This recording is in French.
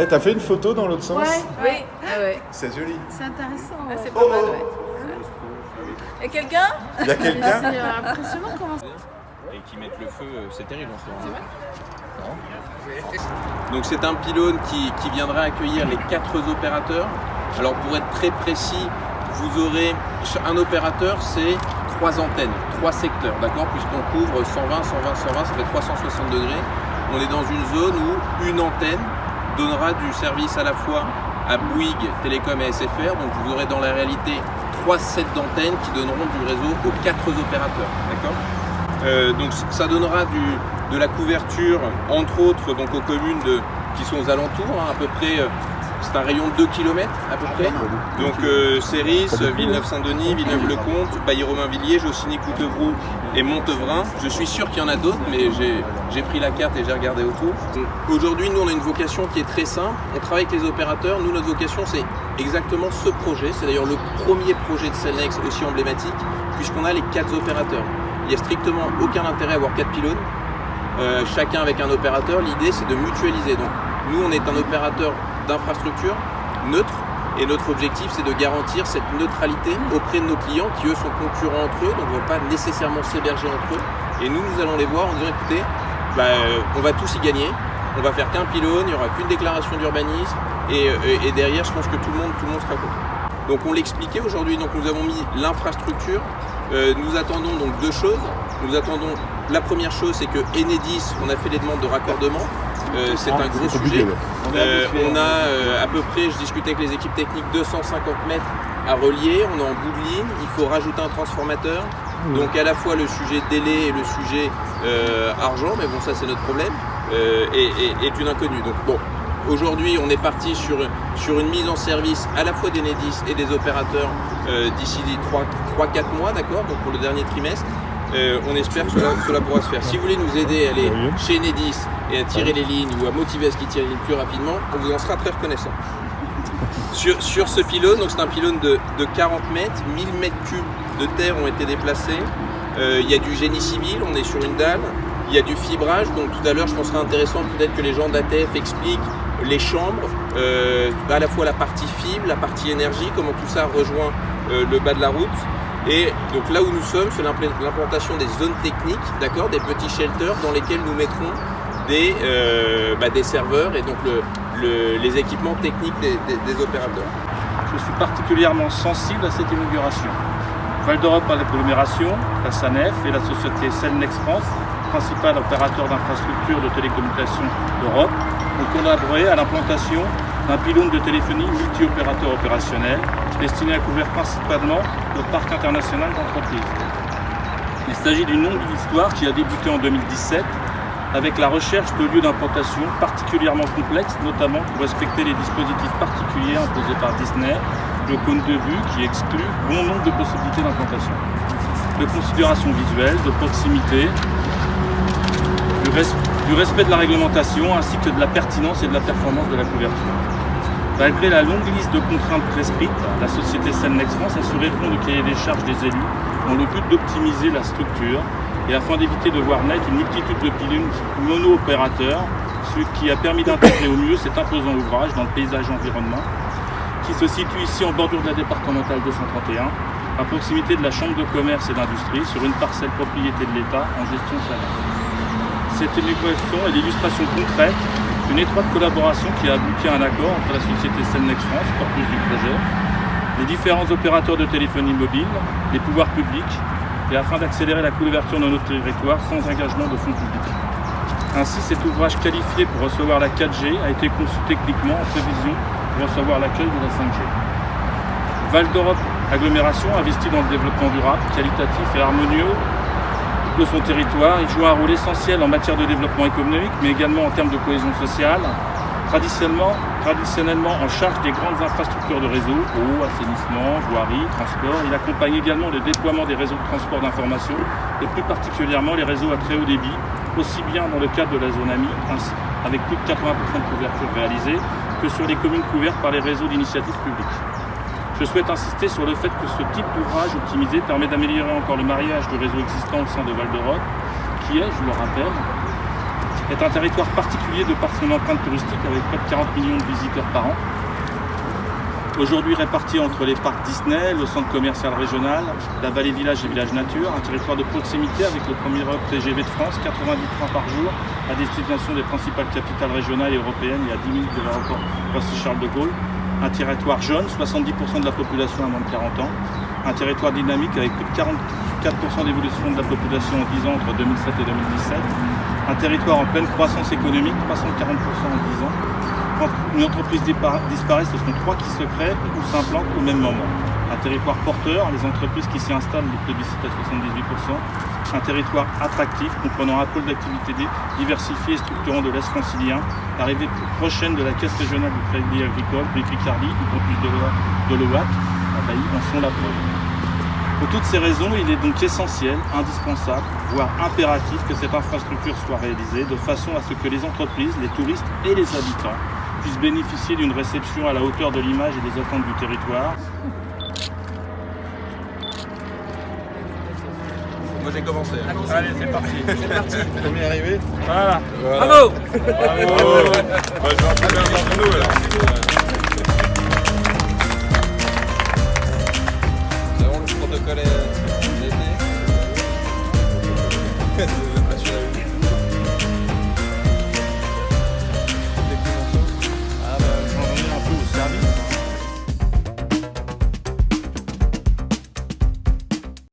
Ouais, t'as fait une photo dans l'autre sens? Oui. Ouais. C'est joli. C'est intéressant. Ah, c'est pas mal, ouais. Et quelqu'un? Il y a quelqu'un? C'est impressionnant comment ça. Et qui mettent le feu, c'est terrible en ce moment. C'est vrai? Donc c'est un pylône qui viendra accueillir les 4 opérateurs. Alors pour être très précis, vous aurez un opérateur, c'est 3 antennes, 3 secteurs, d'accord? Puisqu'on couvre 120, 120, 120, ça fait 360 degrés. On est dans une zone où une antenne donnera du service à la fois à Bouygues, Télécom et SFR. Donc vous aurez dans la réalité 3 sets d'antennes qui donneront du réseau aux 4 opérateurs, d'accord? Donc ça donnera de la couverture, entre autres, donc aux communes qui sont aux alentours, à peu près. C'est un rayon de 2 km à peu près. Donc Céris, Villeneuve-Saint-Denis, Villeneuve-le-Comte, Bailly-Romainvilliers, Jossigny-Coutevroux et Montevrain. Je suis sûr qu'il y en a d'autres, mais j'ai pris la carte et j'ai regardé autour. Aujourd'hui, nous, on a une vocation qui est très simple. On travaille avec les opérateurs. Nous, notre vocation, c'est exactement ce projet. C'est d'ailleurs le premier projet de Cellnex aussi emblématique, puisqu'on a les 4 opérateurs. Il n'y a strictement aucun intérêt à avoir 4 pylônes, chacun avec un opérateur. L'idée, c'est de mutualiser. Donc, nous, on est un opérateur d'infrastructure neutre et notre objectif c'est de garantir cette neutralité auprès de nos clients qui eux sont concurrents entre eux, donc ne vont pas nécessairement s'héberger entre eux, et nous allons les voir en disant écoutez, on va tous y gagner, on va faire qu'un pylône, il n'y aura qu'une déclaration d'urbanisme et derrière je pense que tout le monde sera content. Donc on l'expliquait aujourd'hui, donc nous avons mis l'infrastructure, nous attendons donc 2 choses. Nous attendons, la première chose c'est que Enedis, on a fait les demandes de raccordement. C'est un gros sujet. On a à peu près, je discutais avec les équipes techniques, 250 mètres à relier. On est en bout de ligne. Il faut rajouter un transformateur. Donc à la fois le sujet délai et le sujet argent, mais bon ça c'est notre problème, est une inconnue. Donc bon, aujourd'hui on est parti sur une mise en service à la fois d'Enedis et des opérateurs d'ici 3-4 mois, d'accord, donc pour le dernier trimestre. On espère que cela pourra se faire. Si vous voulez nous aider à aller chez Enedis et à tirer les lignes ou à motiver à ce qu'ils tirent les lignes plus rapidement, on vous en sera très reconnaissant. Sur ce pylône, donc c'est un pylône de 40 mètres, 1000 mètres cubes de terre ont été déplacés. Il y a du génie civil, on est sur une dalle. Il y a du fibrage, donc tout à l'heure je pense que ce serait intéressant peut-être que les gens d'ATF expliquent les chambres, à la fois la partie fibre, la partie énergie, comment tout ça rejoint le bas de la route. Et donc là où nous sommes, c'est l'implantation des zones techniques, d'accord, des petits shelters dans lesquels nous mettrons des serveurs et donc les équipements techniques des opérateurs. Je suis particulièrement sensible à cette inauguration. Val d'Europe à l'agglomération, la SANEF et la société Cellnex France, principal opérateur d'infrastructures de télécommunications d'Europe, ont collaboré à l'implantation d'un pylône de téléphonie multi-opérateur opérationnel destiné à couvrir principalement le parc international d'entreprises. Il s'agit d'une longue histoire qui a débuté en 2017 avec la recherche de lieux d'implantation particulièrement complexes, notamment pour respecter les dispositifs particuliers imposés par Disney, le cône de vue qui exclut bon nombre de possibilités d'implantation, de considérations visuelles, de proximité, du respect de la réglementation ainsi que de la pertinence et de la performance de la couverture. Malgré la longue liste de contraintes prescrites, la société Cellnex France a su répondre au cahier des charges des élus dans le but d'optimiser la structure et afin d'éviter de voir naître une multitude de pylônes mono-opérateurs, ce qui a permis d'intégrer au mieux cet imposant ouvrage dans le paysage environnement qui se situe ici en bordure de la départementale 231, à proximité de la Chambre de commerce et d'industrie, sur une parcelle propriété de l'État en gestion Cellnex. Cette inauguration est l'illustration concrète d'une étroite collaboration qui a abouti à un accord entre la société Cellnex France, porteuse du projet, les différents opérateurs de téléphonie mobile, les pouvoirs publics, et afin d'accélérer la couverture de notre territoire sans engagement de fonds publics. Ainsi, cet ouvrage qualifié pour recevoir la 4G a été conçu techniquement en prévision pour recevoir l'accueil de la 5G. Val d'Europe Agglomération investit dans le développement durable, qualitatif et harmonieux de son territoire. Il joue un rôle essentiel en matière de développement économique, mais également en termes de cohésion sociale. Traditionnellement en charge des grandes infrastructures de réseau, eau, assainissement, voirie, transport. Il accompagne également le déploiement des réseaux de transport d'information et plus particulièrement les réseaux à très haut débit, aussi bien dans le cadre de la zone AMI, avec plus de 80% de couverture réalisée, que sur les communes couvertes par les réseaux d'initiatives publiques. Je souhaite insister sur le fait que ce type d'ouvrage optimisé permet d'améliorer encore le mariage du réseau existant au sein de Val d'Europe, qui est, je le rappelle, est un territoire particulier de par son empreinte touristique avec près de 40 millions de visiteurs par an. Aujourd'hui réparti entre les parcs Disney, le centre commercial régional, la vallée village et village nature, un territoire de proximité avec le premier hub TGV de France, 90 trains par jour à destination des principales capitales régionales et européennes et à 10 minutes de l'aéroport Roissy-Charles de Gaulle. Un territoire jeune, 70% de la population a moins de 40 ans. Un territoire dynamique avec plus de 44% d'évolution de la population en 10 ans entre 2007 et 2017. Un territoire en pleine croissance économique, 340% en 10 ans. Quand une entreprise disparaît, ce sont 3 qui se créent ou s'implantent au même moment. Un territoire porteur, les entreprises qui s'y installent les plébiscitent à 78%. Un territoire attractif, comprenant un pôle d'activité diversifié et structurant de l'Est francilien. L'arrivée prochaine de la Caisse régionale du Crédit Agricole, puis Picardie, du campus de l'OAT, en sont la preuve. Pour toutes ces raisons, il est donc essentiel, indispensable, voire impératif que cette infrastructure soit réalisée de façon à ce que les entreprises, les touristes et les habitants puissent bénéficier d'une réception à la hauteur de l'image et des attentes du territoire. Moi j'ai commencé. Allez, c'est parti. C'est parti. Premier arrivé. Voilà. Voilà. Bravo. Bravo. Bah, je vais en trouver un d'entre nous là.